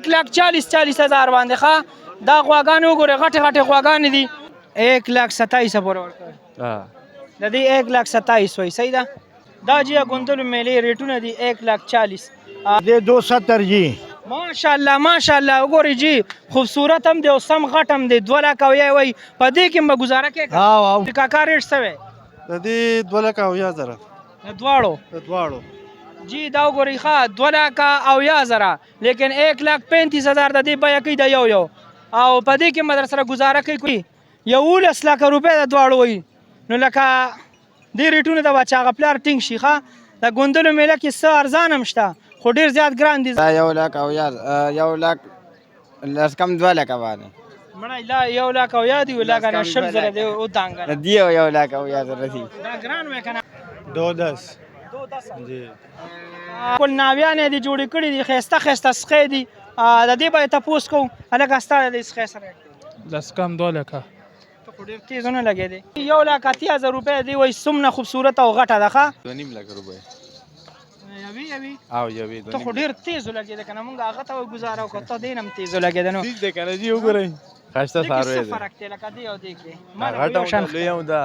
1,40,000 باندې ښه دا غواګانې وګورئ غټې غټې غواګانې دي 1,27,000 پورې ورکوي د دې 1,27,000 وایي صحیح ده دا جی غوندلو میلې ریټونه دي 1,40,000 دې 270 جی ماشاءالله ماشاءالله وګورئ جی خوبصورت هم دی او سم غټ هم دی 2 لک او یا وایي په دې کې به ګزاره کوې کاکا ریټ څه وی د دې 2,80,000 د دواړو جی دا وګورئ ښه 2,80,000 لیکن 1,35,000 د دې بیه کوي د یو او په دې کې به در سره ګزاره کوي 11 لکه روپۍ د دواړو وایي نو لکه دې ریټونه ته به چې هغه پلار ټینګ شي ښه د ګوندلو میله کې څه ارزان هم شته خو ډېر زیات ګران دي 1,00,000 کم 2,00,000 باندې مړی لا 1,00,000 دی لکه نه 10,000 دی او دانګه دی 1,00,000 دی دا ګران وې که نه 210 جی ټول ناویانې دي جوړې کړي دي ښایسته ښایسته سخۍ دي د دې به یې تپوس کوم هلکه ستا د دې سخۍ سره لس کم 2,00,000 ته خو ډېر تیز ونه لګېدې 1,80,000 روپۍ دی وایي څومره خوبصورت او غټه ده ښه 2,50,000 روپۍ یوې او یوې ته خو ډېر تیز ولګېده که نه مونږ هغه ته ګزاره وکړو ته دې نه هم تیز ولګېده نو ټیک دی که نه جي وګورئ ښایسته څاروی څه دی فرق دی لکه دې او دې کې غټه هم ده لوی هم ده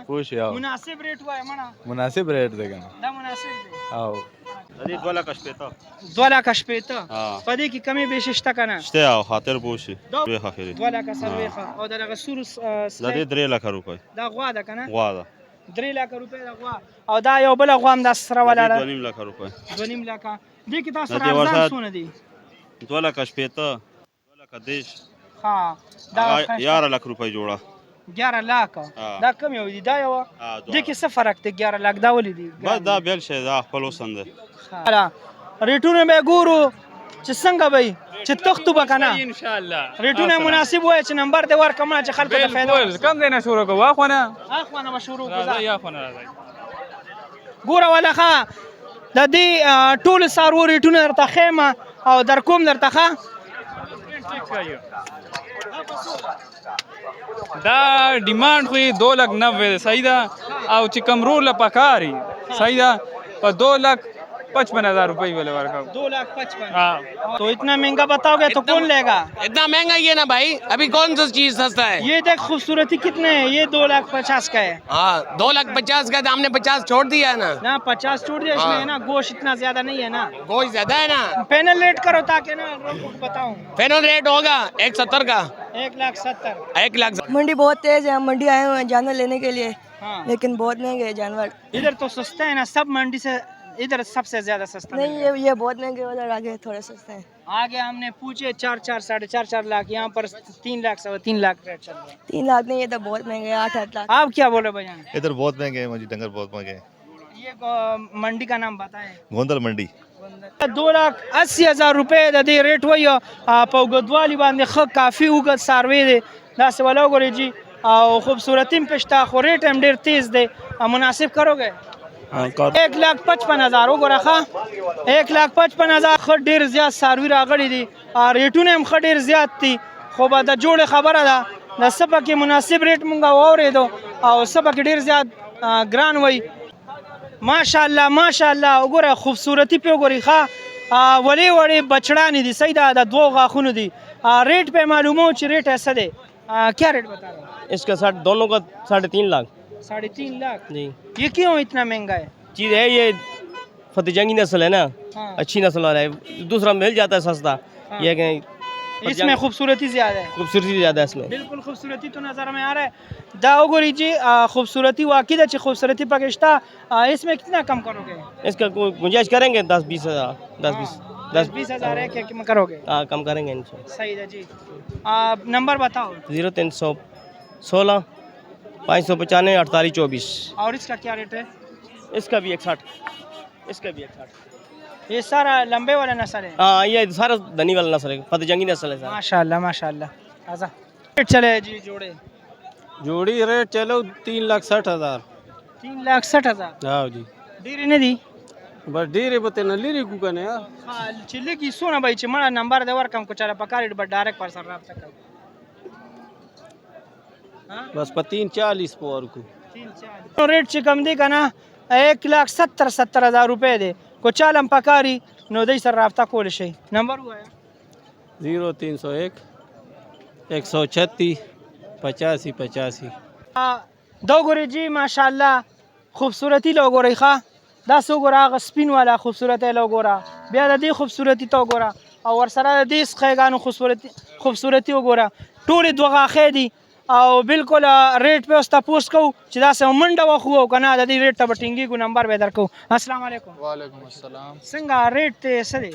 پوه شئ مناسب ریټ وایه مړه مناسب ریټ دی که نه دا مناسب دی او د دې 2,80,000 2,80,000 په دې کې کمې بیشې شته که نه شته او خاطر بوشي وې خاخري 2,40,000 او دغه سور د دې 3,00,000 روپۍ دا غوا ده که نه غوا ده 3,00,000 روپۍ د غوا او دا یو بله غوا هم دا سره ولاړه 2,50,000 روپۍ 2,50,000 دې کې تاسو سره ارزان څونه دي 2,80,000 2,10,000 ها دا 11,00,000 روپۍ جوړه 11,00,000 دا کم یو دي دا یو دې کې څه فرق دی 11,00,000 دا ولې دي بس دا بیل شی دا خپل وسند دی ریټونه به ګورو چې څنګه به چې تختو به که نه انشاءالله ریټونه مناسب وایي چې نمبر دې ورکړه مړه چې خلکو ته فایده کم دی نه شروع کوو اخوانه اخوانه به شروع راځئ اخوانه راځئ ګوره وله ښه د دې ټولو څاروو ریټونه درته ښیم او در کوم درته ښه دا ډیمانډ خو یې 2,90,000 دی صحیح ده او چې کم رول له پکاري صحیح ده په 2,55,000 روپئے والے ورکاؤ 2,55,000 تو اتنا مہنگا بتاؤ گے تو کون لے گا اتنا مہنگا یہ نا بھائی ابھی کون سا چیز سستا ہے یہ دیکھ خوبصورتی کتنے ہے یہ 2,50,000 کا ہے ہاں 2,50,000 کا ہم نے 50 چھوڑ دیا ہے نا 50 چھوڑ دیا اس میں ہے نا گوشت اتنا زیادہ نہیں ہے نا گوشت زیادہ ہے نا پینل ریٹ کرو تاکہ نا بتاؤں فینل ریٹ ہوگا 1,70,000 کا 1,70,000 1,00,000 मंडी बहुत तेज है हम मंडी आए हुए हैं जानवर लेने के लिए लेकिन बहुत महंगे हैं जानवर ادھر تو سستا ہے نا سب منڈی سے ادھر سب سے زیادہ سستا نہیں یہ बहुत महंगे उधर आगे थोड़े सस्ते हैं آگے ہم نے پوچھے 4,4 साढ़े 4 लाख यहाँ پر 3,00,000 سوا 3,00,000 ریٹ چل رہا ہے 3,00,000 نہیں یہ تو बहुत महंगे हैं 8-8 लाख آپ کیا بولے بھائی ادھر بہت مہنگے ہیں مجھے ڈنگر بہت مہنگے ہیں یہ منڈی کا نام بتائیں گوندل منڈی 2,80,000 روپے د دې ریټ وایي په اوږدوالي باندې ښه کافي اوږد څاروی دی داسې ولا وګورئ جي او خوبصورتي هم پې شته خو ریټ هم ډېر تیز دی مناسب کرو گے 1,55,000 وګوره ښه 1,55,000 ښه ډېر زیات څاروي راغلي دي ریټونه هم ښه ډېر زیات دي خو به د جوړې خبره ده د څه پکې مناسب ریټ مونږ واورېدو او څه پکې ډېر زیات ګران وایي ماشاءالله ماشاءالله وګوره خوبصورتي پې وګورئ ښه وړې وړې بچړانې دي صحیح ده د 2 غاښونو دي ریٹ پہ معلومو چې ریٹ ایسا دے کیا ریٹ بتا رہے ہیں اس کا دونوں کا 3.5 लाख 3.5 लाख جی یہ کیوں اتنا مہنگا ہے چیز ہے یہ فتح جنگی نسل ہے نا اچھی نسل والا ہے دوسرا مل جاتا ہے سستا یہ کہ اس میں خوبصورتی زیادہ ہے خوبصورتی زیادہ ہے اس میں بالکل خوبصورتی تو نظر میں آ رہا ہے دا وګورئ جی خوبصورتی واقعی ده چې خوبصورتی پکې شته اس میں کتنا کم کرو گے اس کا گنجائش کریں گے 10-20 ہزار 10-20 ہزار ہے کہ کرو گے ہاں کم کریں گے انشاءاللہ صحیح ہے جی نمبر بتاؤ 0316 595 4824 اور اس کا کیا ریٹ ہے اس کا بھی 160 اس کا بھی 160 یہ سارا لمبے والا نسل ہے ہاں یہ سارا دنی والا نسل ہے فتح جنگی نسل ہے ماشاءاللہ ماشاءاللہ آزا ریٹ چلے جی جوڑے جوڑی ریٹ چلو 3,60,000 3,60,000 ہاں جی ډېرې نه دي بس ډېرې به ترې نه لرې کړو که نه یار چې لږ یې څونه به چې مړه نمبر دې ورکړم که چېرې پکار وي به ډایرکټ پر سره رابطه کوي بس په 3,40 په ورکړو ریٹ چې کم دی که نه 1,70,000 روپۍ دی کو چاله هم پکاري نو دی سره رابطه کولی شئ نمبر ووایه 0301 136 85 85 دا ګورې جی ماشاءالله خوبصورتي له وګورئ ښه دا څه وګوره هغه سپین والا خوبصورتي له وګوره بیا د دې خوبصورتي ته وګوره او ورسره د دې سخیګانو خوبصورتي وګوره ټولې دوه غاښې دي او بالکل ریټ پې اوس تپوس کوو چې داسې منډه وخو او که نه د دې ریټ ته به ټینګېږو نمبر به یې درکوو السلام علیکم وعلیکم السلام څنګه ریټ ته څه دی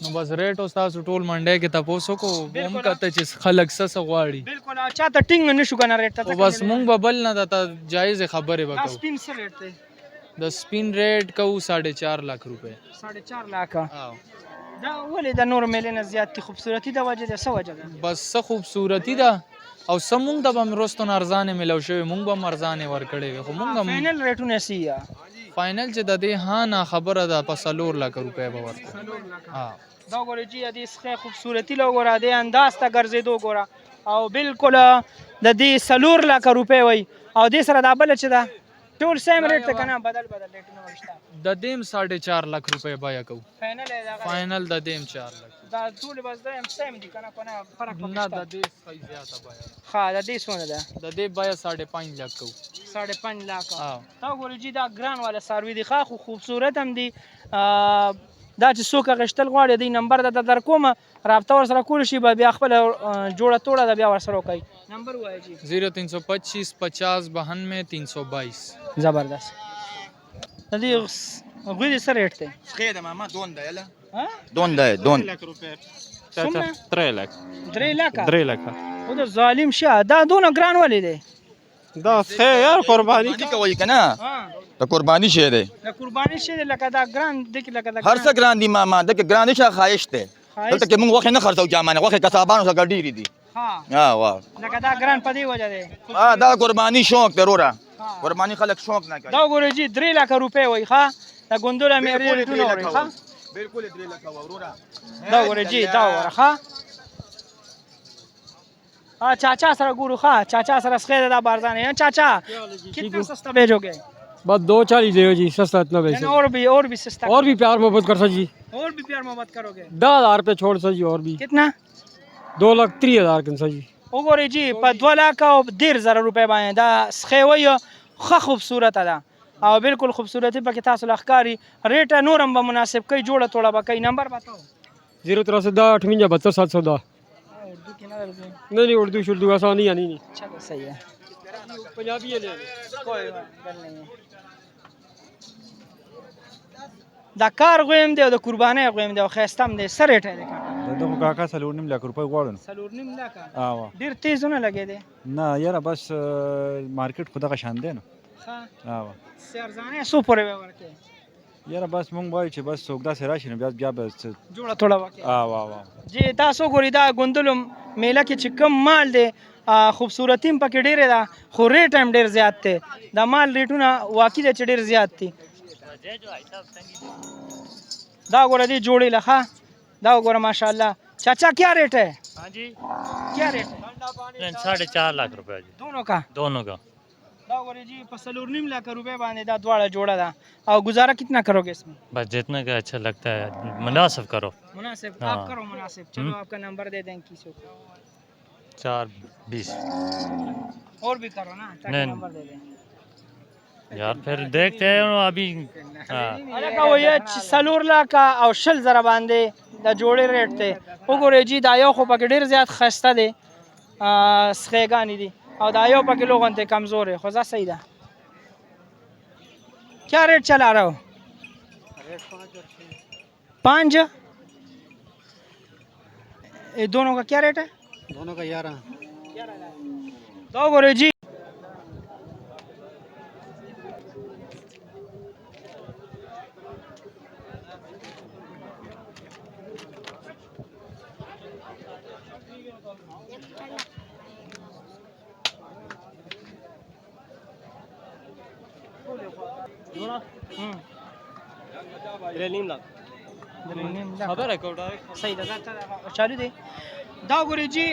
نو بس ریټ اوس تاسو ټول منډی کې تپوس وکړو هم کته چې خلک څه غواړي بالکل چا ته ټینګ نه شو که نه ریټ ته خو بس مونږ به بل نه درته جایزې خبرې به دا کوو سپین څه ریټ دی د سپین ریټ کوو 4.5 लाख روپۍ 4.5 लाख دا ولې د نور میلې نه زیات دي خوبصورتي د وجې ده څه وجه ده بس څه خوبصورتي ده او څه مونږ ته به هم رستون ارزانې میلاو شوې مونږ به هم ارزانې ورکړې وې خو مونږ هم فاینل ریټونه څه یا فاینل چې د دې ها نه خبره ده په 4 लाख روپۍ به ورکړو دا ګورې جی د دې څخه خوبصورتي له وګوره د انداز ته ګرځېدو ګوره او بالکل د دې 4 लाख روپۍ وایي او دې سره دا بله چې ده ټول سیم ریټ ته که نه بدل ریټونه شته د دې هم 4.5 लाख روپۍ بیه کوو فاینل یې دغه فاینل د دې هم 4 लाख دا ټولې بس دا هم سیم دي که نه فرق پکې نه شته د دې څخه زیاته بیه ده ښه د دې څونه ده د دې بیه 5.5 लाख کوو 5.5 लाख او دا ګورې جی دا ګران والا څاروي دي ښه خو خوبصورت هم دي دا چې څوک اخیستل غواړي دی نمبر درته درکوم رابطه ورسره کولی شي به بیا خپله جوړه توړه ده بیا ورسره وکړئ نمبر ووایه جی 0325 50 92 322 زبردست د دې غوی دې څه ریټ دی خیر ماما دون ده یلا ها دون ده دون 3 लाख 3 लाख 3 लाख او د ظالم شه دا دونه ګران ولې دی دا څه یار قرباني کی کوي کنه ها د قربانی شه ده د قرباني شه دی لکه دا ګران دی لکه دا هر څه ګران دي ماما دغه ګران شه خواهش ده دلته کې موږ وخت نه خرڅو جامانه وخت کسبانو سره ډیری دي ها واه لکه دا ګران په دې وجه دی دا قربانی شوق ضروره قربانی خلک شوق نه کوي دا ګورې جی 3 लाख روپۍ وای ښه دا ګوندوله مې ریټونه وای ښه بالکل 3 لک وروره دا ګورې جی دا وره ښه चाचा सर गुरु खा चाचा सर स्खे दादा बारजाने हैं चाचा कितना सस्ता भेजोगे बस 2.40 दे जी सस्ता इतना वैसे और भी सस्ता और भी प्यार मोहब्बत कर जी और भी प्यार मोहब्बत करोगे 10,000 रुपये छोड़ जी और भी कितना 2,03,000 के जी ओगोरे जी पर 2 लाख और 1,500 रुपए बाए दा स्खे वही खा खूबसूरत अदा और बिल्कुल खूबसूरती पर किताब सुलखकारी रेट नूरम ब मुनासिब कई जोड़ा तोड़ा बा कई नंबर बताओ 0310 नहीं उर्दू शुर्दू ऐसा नहीं आनी नहीं चलो सही है पंजाबी है कोई गल नहीं है دا کار غویم دی او د قربانۍ غویم دی او ښایسته هم دی څه ریټ دی دغه کاکا 4.5 लाख روپۍ غواړم 4.5 लाख ډېر تیزونه لګې دی نه یاره بس مارکیټ خو دغه شان دی نو ښه ارزانه څو پورې به ورکې یاره بس مونږ وایو چې بس څوک داسې راشي نو بیا به جوړه توړه وکړي جی تاسو ګورئ دا ګوندلو میله کې چې کم مال دی خوبصورتي هم پکې ډېرې ده خو ریټ هم ډېر زیات دی د مال ریټونه واقعي دی چې ډېر زیات دي دا ګوره دی جوړې لخوا دا وګوره ماشاءالله चाचा क्या रेट है हाँ जी क्या रेट है 4.5 लाख रुपए जी दोनों का دا ګوره جی په 4.5 लाख रुपए باندې دا دواړه جوړه ده او गुजारा कितना करोगे इसमें बस जितना का अच्छा लगता है मुनासिब करो मुनासिब आप करो मुनासिब चलो आपका नंबर दे दें किसी को 4.20 और भी करो ना ताकि नंबर दे दें यार फिर देखते हैं अभी अरे का वो ये 4 लाख او 10,000 باندې دا جوړې ریټ ته وګورئ جی دا یو خو پکې ډېر زیات خسته دی سخېګانې دي او دا یو پکې لوگوں ته کمزور ہے خوزا صحیح ده क्या रेट चला रहा हो 5 ये दोनों का क्या रेट है दोनों का 11 दो गोरे जी खबर है صحیح ده دا چالو دی دا ګورې جی